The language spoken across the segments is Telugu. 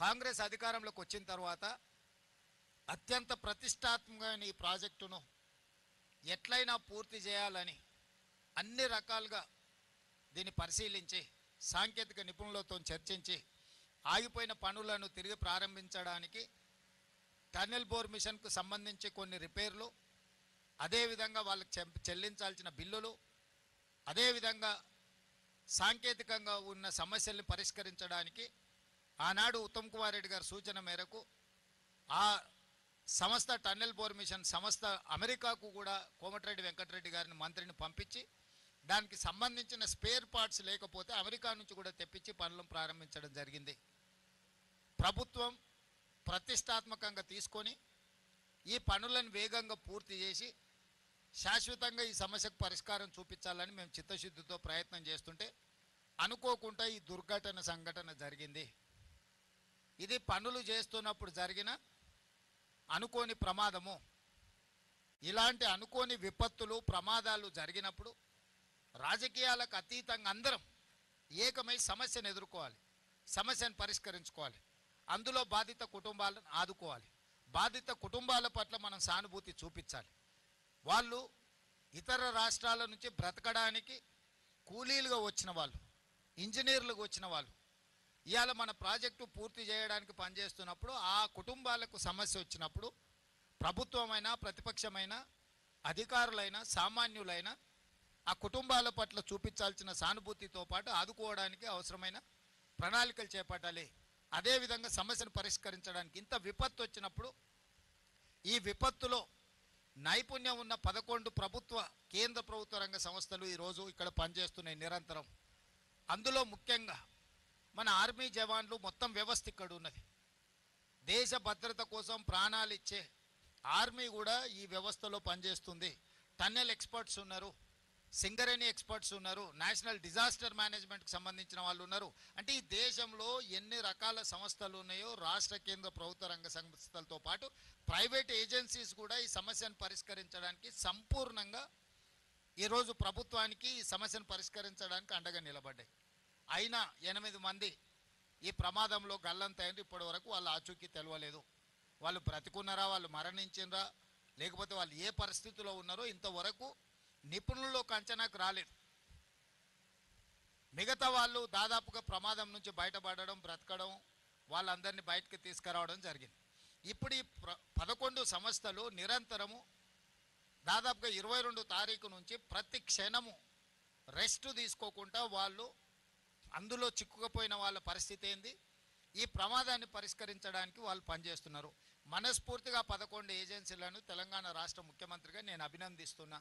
కాంగ్రెస్ అధికారంలోకి వచ్చిన తర్వాత అత్యంత ప్రతిష్టాత్మకమైన ఈ ప్రాజెక్టును ఎట్లయినా పూర్తి చేయాలని అన్ని రకాలుగా దీన్ని పరిశీలించి సాంకేతిక నిపుణులతో చర్చించి ఆగిపోయిన పనులను తిరిగి ప్రారంభించడానికి టన్నెల్ బోర్ మిషన్కు సంబంధించి కొన్ని రిపేర్లు, అదేవిధంగా వాళ్ళకి చెల్లించాల్సిన బిల్లులు, అదేవిధంగా సాంకేతికంగా ఉన్న సమస్యల్ని పరిష్కరించడానికి ఆనాడు ఉత్తమ్ కుమార్ రెడ్డి గారి సూచన మేరకు ఆ సంస్థ టన్నెల్ బోర్ మిషన్ సంస్థ అమెరికాకు కూడా కోమటిరెడ్డి వెంకటరెడ్డి గారిని మంత్రిని పంపించి దానికి సంబంధించిన స్పేర్ పార్ట్స్ లేకపోతే అమెరికా నుంచి కూడా తెప్పించి పనులను ప్రారంభించడం జరిగింది. ప్రభుత్వం ప్రతిష్టాత్మకంగా తీసుకొని ఈ పనులను వేగంగా పూర్తి చేసి శాశ్వతంగా ఈ సమస్యకు పరిష్కారం చూపించాలని మేము చిత్తశుద్ధితో ప్రయత్నం చేస్తుంటే అనుకోకుండా ఈ దుర్ఘటన సంఘటన జరిగింది. ఇది పనులు చేస్తున్నప్పుడు జరిగిన అనుకోని ప్రమాదము. ఇలాంటి అనుకోని విపత్తులు ప్రమాదాలు జరిగినప్పుడు రాజకీయాలకు అతీతంగా అందరం ఏకమై సమస్యను ఎదుర్కోవాలి, సమస్యను పరిష్కరించుకోవాలి. అందులో బాధిత కుటుంబాలను ఆదుకోవాలి. బాధిత కుటుంబాల పట్ల మనం సానుభూతి చూపించాలి. వాళ్ళు ఇతర రాష్ట్రాల నుంచి బ్రతకడానికి కూలీలుగా వచ్చిన వాళ్ళు, ఇంజనీర్లుగా వచ్చిన వాళ్ళు ఇవాళ మన ప్రాజెక్టు పూర్తి చేయడానికి పనిచేస్తున్నప్పుడు ఆ కుటుంబాలకు సమస్య వచ్చినప్పుడు ప్రభుత్వమైనా ప్రతిపక్షమైనా అధికారులైనా సామాన్యులైనా ఆ కుటుంబాల పట్ల చూపించాల్సిన సానుభూతితో పాటు ఆదుకోవడానికి అవసరమైన ప్రణాళికలు చేపట్టాలి. అదేవిధంగా సమస్యను పరిష్కరించడానికి ఇంత విపత్తు వచ్చినప్పుడు ఈ విపత్తులో నైపుణ్యం ఉన్న 11 ప్రభుత్వ కేంద్ర ప్రభుత్వ రంగ సంస్థలు ఈరోజు ఇక్కడ పనిచేస్తున్నాయి నిరంతరం. అందులో ముఖ్యంగా మన ఆర్మీ జవాన్లు మొత్తం వ్యవస్థ ఇక్కడ ఉన్నది. దేశ భద్రత కోసం ప్రాణాలు ఇచ్చే ఆర్మీ కూడా ఈ వ్యవస్థలో పనిచేస్తుంది. టన్నెల్ ఎక్స్పర్ట్స్ ఉన్నారు, సింగరేణి ఎక్స్పర్ట్స్ ఉన్నారు, నేషనల్ డిజాస్టర్ మేనేజ్మెంట్కి సంబంధించిన వాళ్ళు ఉన్నారు. అంటే ఈ దేశంలో ఎన్ని రకాల సంస్థలు ఉన్నాయో రాష్ట్ర కేంద్ర ప్రభుత్వ రంగ సంస్థలతో పాటు ప్రైవేట్ ఏజెన్సీస్ కూడా ఈ సమస్యను పరిష్కరించడానికి సంపూర్ణంగా ఈరోజు ప్రభుత్వానికి ఈ సమస్యను పరిష్కరించడానికి అండగా నిలబడ్డాయి. అయినా 8 మంది ఈ ప్రమాదంలో గల్లంతైన ఇప్పటి వరకు వాళ్ళ ఆచూకీ తెలవలేదు. వాళ్ళు బ్రతికున్నారా, వాళ్ళు మరణించినరా, లేకపోతే వాళ్ళు ఏ పరిస్థితిలో ఉన్నారో ఇంతవరకు నిపుణుల్లోకి అంచనాకు రాలేదు. మిగతా వాళ్ళు దాదాపుగా ప్రమాదం నుంచి బయటపడడం, బ్రతకడం, వాళ్ళందరినీ బయటకు తీసుకురావడం జరిగింది. ఇప్పుడు ఈ 11 సంస్థలు నిరంతరము దాదాపుగా 22 తారీఖు నుంచి ప్రతి క్షణము రెస్ట్ తీసుకోకుండా వాళ్ళు అందులో చిక్కుకుపోయిన వాళ్ళ పరిస్థితి ఏంది, ఈ ప్రమాదాన్ని పరిష్కరించడానికి వాళ్ళు పనిచేస్తున్నారు. మనస్ఫూర్తిగా 11 ఏజెన్సీలను తెలంగాణ రాష్ట్ర ముఖ్యమంత్రిగా నేను అభినందిస్తున్నా.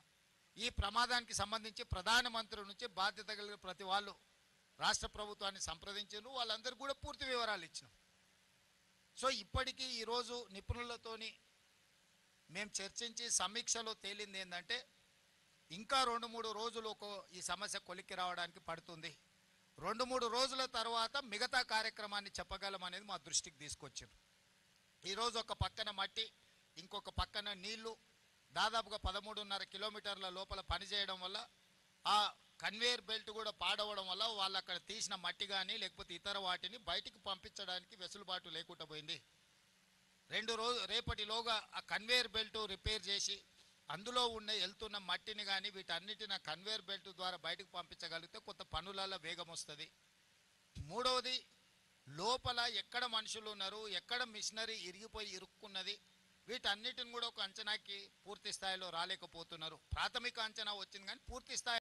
ఈ ప్రమాదానికి సంబంధించి ప్రధానమంత్రి నుంచి బాధ్యత కలిగిన ప్రతి వాళ్ళు రాష్ట్ర ప్రభుత్వాన్ని సంప్రదించారు. వాళ్ళందరూ కూడా పూర్తి వివరాలు ఇచ్చినాం. సో ఇప్పటికీ ఈరోజు నిపుణులతోని మేము చర్చించి సమీక్షలో తేలింది ఏంటంటే ఇంకా 2-3 రోజులు ఈ సమస్య కొలిక్కి రావడానికి పడుతుంది. 2-3 రోజుల తర్వాత మిగతా కార్యక్రమాన్ని చెప్పగలమనేది మా దృష్టికి తీసుకొచ్చారు. ఈరోజు ఒక పక్కన మట్టి, ఇంకొక పక్కన నీళ్లు, దాదాపుగా 13.5 కిలోమీటర్ల లోపల పనిచేయడం వల్ల ఆ కన్వేయర్ బెల్ట్ కూడా పాడవడం వల్ల వాళ్ళు అక్కడ తీసిన మట్టి కానీ లేకపోతే ఇతర వాటిని బయటికి పంపించడానికి వెసులుబాటు లేకుండా పోయింది. రేపటిలోగా ఆ కన్వేయర్ బెల్ట్ రిపేర్ చేసి అందులో వెళ్తున్న మట్టిని కానీ వీటన్నిటిని కన్వేయర్ బెల్ట్ ద్వారా బయటకు పంపించగలిగితే కొంత పనులలో వేగం వస్తుంది. మూడవది, లోపల ఎక్కడ మనుషులు ఉన్నారు, ఎక్కడ మిషనరీ ఇరుక్కున్నది, వీటన్నిటిని కూడా ఒక అంచనాకి పూర్తి స్థాయిలో రాలేకపోతున్నారు. ప్రాథమిక అంచనా వచ్చింది కానీ పూర్తి స్థాయి